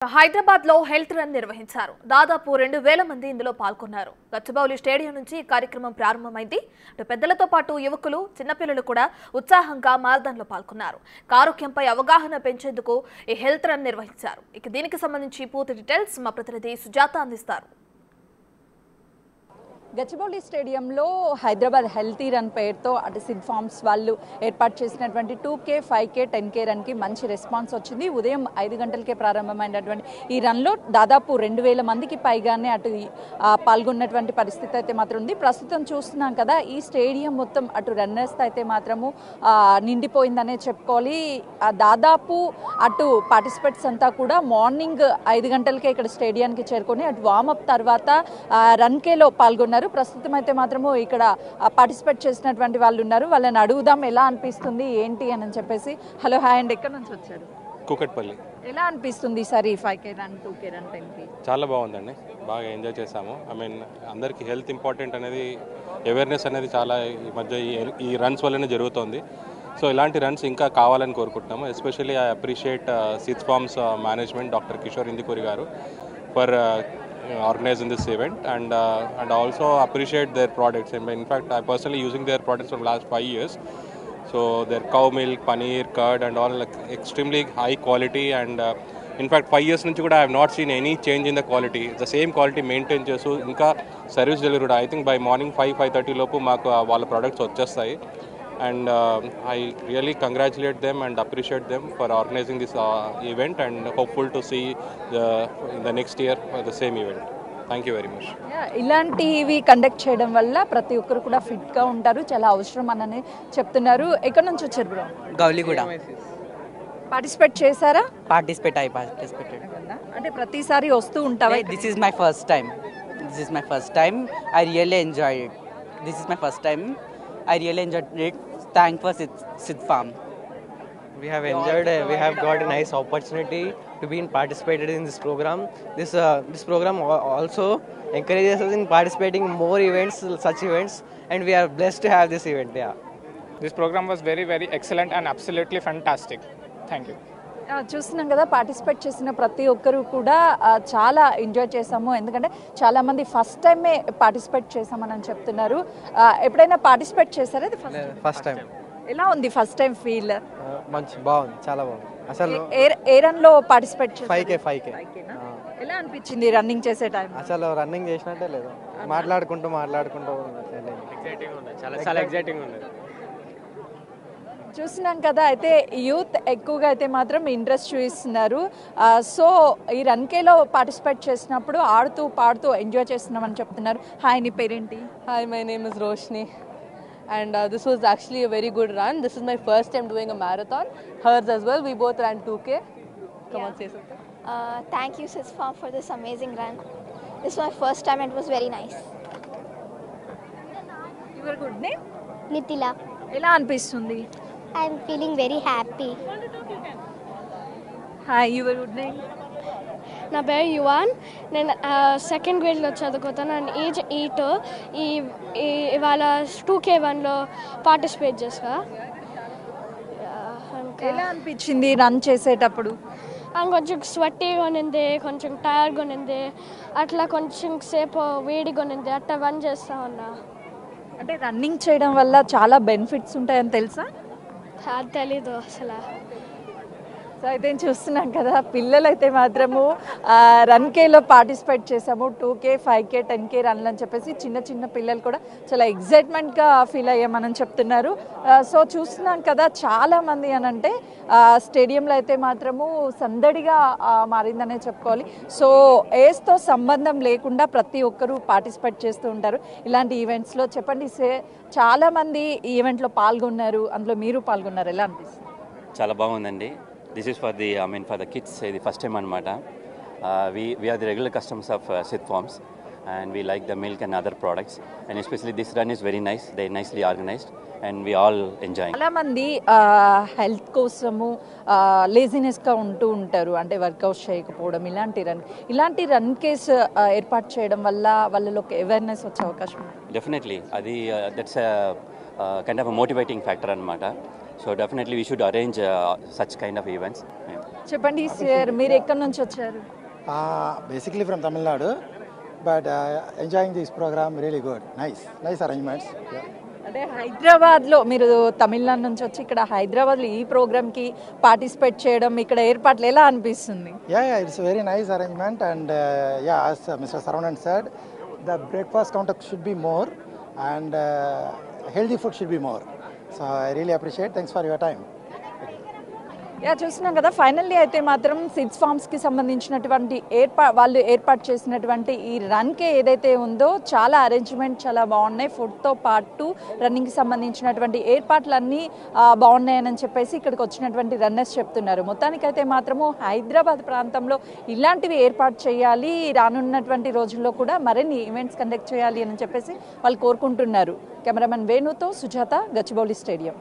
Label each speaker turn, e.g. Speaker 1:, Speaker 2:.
Speaker 1: హైదరాబాద్ లో health run నిర్వహించారు. దాదాపు 2000 మంది ఇందులో పాల్గొన్నారు. గచ్చిబౌలి స్టేడియం నుంచి ఈ కార్యక్రమం ప్రారంభమైంది. పెద్దలతో పాటు యువకులు, చిన్నపిల్లలు కూడా ఉత్సాహంగా మారథాన్లో పాల్గొన్నారు. ఆరోగ్యంపై అవగాహన పెంచేందుకు ఈ హెల్త్ రన్ నిర్వహించారు. దీనికి సంబంధించి పూర్తి డీటెయిల్స్ మా ప్రతినిధి సుజాత అందిస్తారు.
Speaker 2: గచ్చిబౌలి స్టేడియంలో హైదరాబాద్ హెల్తీ రన్ పేరుతో అటు సిడ్ ఫార్మ్స్ వాళ్ళు ఏర్పాటు చేసినటువంటి 2K, 5K, 10K రన్కి మంచి రెస్పాన్స్ వచ్చింది. ఉదయం 5 గంటలకే ప్రారంభమైనటువంటి ఈ రన్లో దాదాపు 2000 మందికి పైగానే అటు పాల్గొన్నటువంటి పరిస్థితి అయితే మాత్రం ఉంది. ప్రస్తుతం చూస్తున్నాం కదా, ఈ స్టేడియం మొత్తం అటు రన్నర్స్తో అయితే మాత్రము నిండిపోయిందనే చెప్పుకోవాలి. దాదాపు అటు పార్టిసిపేట్స్ అంతా కూడా మార్నింగ్ 5 గంటలకే ఇక్కడ స్టేడియానికి చేరుకొని అటు వార్మప్ తర్వాత రన్కేలో పాల్గొన్నారు. ప్రస్తుతం అయితే మాత్రము ఇక్కడ పార్టిసిపేట్ చేసినటువంటి వాళ్ళు ఉన్నారు. వాళ్ళని అడుగుదాం ఎలా అనిపిస్తుంది ఏంటి అని చెప్పేసి. హలో, హాయ్ అండి, ఎక్కడి నుంచి వచ్చారు?
Speaker 3: కూకట్పల్లి.
Speaker 2: ఎలా అనిపిస్తుంది ఈసారి 5K run, 2K run, 10K?
Speaker 3: చాలా బాగుందండి, బాగా ఎంజాయ్ చేసాము. అందరికీ హెల్త్ ఇంపార్టెంట్ అనేది అవేర్నెస్ అనేది చాలా ఈ మధ్య ఈ రన్స్ వల్లనే జరుగుతుంది. సో ఇలాంటి రన్స్ ఇంకా కావాలని కోరుకుంటున్నాము. Especially I appreciate Sid Farms management, doctor Kishore Indukuri గారు for organizing this event and also appreciate their products. In fact, I personally using their products from last 5 years. So their cow milk, paneer, curd and all extremely high quality and in fact 5 years nunchi kuda I have not seen any change in the quality. The same quality maintain chestu inka service delivery I think by morning 5:30 lopu maaku vaalla products vachestayi. And I really congratulate them and appreciate them for organizing this event and hopeful to see in the next year the same event. Thank you very much.
Speaker 2: ఇలాంటివి conduct చేయడం వల్ల ప్రతి ఒక్కరు కూడా ఫిట్గా ఉంటారు, చాలా అవసరం అని చెప్తున్నారు. ఎక్కడి నుంచి వచ్చారు బ్రో?
Speaker 4: గౌలిగూడ.
Speaker 2: పార్టిసిపేట్ చేశారా?
Speaker 4: పార్టిసిపేట్
Speaker 2: అంటే ప్రతిసారి వస్తూ ఉంటావా?
Speaker 4: This is my first time. I really enjoy it. This is my first time. I really enjoyed it. Thanks for Sid Farm.
Speaker 5: We have enjoyed. We have got a nice opportunity to be participated in this program. This program also encourages us in participating in more events, such events, and we are blessed to have this event. Yeah.
Speaker 6: This program was very, very excellent and absolutely fantastic. Thank you.
Speaker 2: చూస్తున్నాం కదా, participate చేసిన ప్రతి ఒక్కరు కూడా చాలా enjoy చేసాము. ఎందుకంటే చాలామంది ఫస్ట్ టైమే పార్టిసిపేట్ చేసామని చెప్తున్నారు. ఎప్పుడైనా పార్టిసిపేట్ చేశారా?
Speaker 5: First time.
Speaker 2: ఎలా ఉంది ఫస్ట్ టైం ఫీల్?
Speaker 5: బాగుంది, చాలా బాగుంది. అసలు
Speaker 2: ఏ రన్లో పార్టిసిపేట్ చేశారు?
Speaker 5: 5K.
Speaker 2: ఎలా అనిపించింది రన్నింగ్ చేసే టైం?
Speaker 5: అసలు రన్నింగ్ చేసినట్టే లేదు, మాట్లాడుకుంటూ చాలా ఎగ్జైటింగ్ ఉంది.
Speaker 2: చూస్తున్నాం కదా, అయితే యూత్ ఎక్కువగా అయితే మాత్రం ఇంట్రెస్ట్ చూపిస్తున్నారు. సో ఈ రన్కేలో పార్టిసిపేట్ చేసినప్పుడు ఆడుతూ పాడుతూ ఎంజాయ్ చేస్తున్నామని చెప్తున్నారు. హాయ్, నీ పేరేంటి?
Speaker 7: Hi, my name is Roshni and this was actually a very good run. This is my first time doing a marathon. Hers as well. We both ran 2K. Come on, say something.
Speaker 8: Thank you Sid Farm for this amazing run. This is my first time and it was very nice.
Speaker 2: Your good name?
Speaker 8: Nitila.
Speaker 2: ఎలా అనిపిస్తుంది?
Speaker 8: I am feeling very happy.
Speaker 2: Hi, your good name?
Speaker 9: నా పేరు yuan. నేను second గ్రేడ్లో చదువుతాను. And age 8. ఇవాళ 2K1లో participate చేసా.
Speaker 2: ఎలా అనిపించింది రన్ చేసేటప్పుడు?
Speaker 9: కొంచెం స్వెట్టీగా ఉన్నింది, కొంచెం టైర్డ్గా ఉన్నింది, అట్లా కొంచెం సేపు వేడిగా ఉన్నింది, అట్లా రన్ చేస్తా ఉన్నా.
Speaker 2: అంటే రన్నింగ్ చేయడం వల్ల చాలా బెనిఫిట్స్ ఉంటాయని తెలుసా?
Speaker 9: అది తెలీదు అసలు.
Speaker 2: సో అయితే చూస్తున్నాం కదా, పిల్లలు అయితే మాత్రము రన్కేలో పార్టిసిపేట్ చేసాము. 2K, 5K, 10K రన్లు అని చెప్పేసి చిన్న పిల్లలు కూడా చాలా ఎగ్జైట్మెంట్గా ఫీల్ అయ్యామని చెప్తున్నారు. సో చూస్తున్నాం కదా, చాలామంది అని అంటే స్టేడియంలో అయితే మాత్రము సందడిగా మారిందనే చెప్పుకోవాలి. సో ఏజ్తో సంబంధం లేకుండా ప్రతి ఒక్కరూ పార్టిసిపేట్ చేస్తూ ఉంటారు ఇలాంటి ఈవెంట్స్లో. చెప్పండి, చాలామంది ఈ ఈవెంట్లో పాల్గొన్నారు, అందులో మీరు పాల్గొన్నారు, ఎలా అనిపిస్తుంది?
Speaker 10: చాలా బాగుందండి. This is for the kids, the first time anamata. We are the regular customers of Sid Farms and we like the milk and other products, and especially this run is very nice. They nicely organized and we all enjoying.
Speaker 2: చాలా మంది health కోసము లేజినెస్గా ఉంటూ ఉంటారు, అంటే work out చేయకపోవడం. ఇలాంటి run case ఏర్పాటు చేయడం వల్ల వాళ్ళలో ఒక అవేర్నెస్ వచ్చే అవకాశం ఉంది.
Speaker 10: Definitely అది that's a kind of a motivating factor anamata. So definitely we should arrange such kind of events.
Speaker 2: చెప్పండి సార్, మీరు ఎక్కడి నుంచి వచ్చారు?
Speaker 11: Basically from Tamil Nadu, but enjoying this program really good. Nice arrangements. Yeah.
Speaker 2: అంటే హైదరాబాద్లో మీరు తమిళనాడు నుంచి వచ్చి ఇక్కడ హైదరాబాద్లో ఈ ప్రోగ్రామ్కి పార్టిసిపేట్ చేయడం, ఇక్కడ ఏర్పాట్లు ఎలా అనిపిస్తుంది?
Speaker 11: Yeah, it's a very nice arrangement, and as Mr. Saravanan said, the breakfast counter should be more, and healthy food should be more. So I really appreciate. Thanks for your time.
Speaker 2: చూస్తున్నాం కదా, finally అయితే మాత్రం sitz ఫార్మ్స్కి సంబంధించినటువంటి వాళ్ళు ఏర్పాటు చేసినటువంటి ఈ రన్కి ఏదైతే ఉందో చాలా అరేంజ్మెంట్ చాలా బాగున్నాయి. ఫుడ్తో పాటు రన్నింగ్కి సంబంధించినటువంటి ఏర్పాట్లన్నీ బాగున్నాయని చెప్పేసి ఇక్కడికి వచ్చినటువంటి రన్నర్స్ చెప్తున్నారు. మొత్తానికైతే మాత్రము హైదరాబాద్ ప్రాంతంలో ఇలాంటివి ఏర్పాటు చేయాలి, రానున్నటువంటి రోజుల్లో కూడా మరిన్ని ఈవెంట్స్ కండక్ట్ చేయాలి అని చెప్పేసి వాళ్ళు కోరుకుంటున్నారు. కెమెరామెన్ వేణుతో సుజాత, గచ్చిబౌలి స్టేడియం.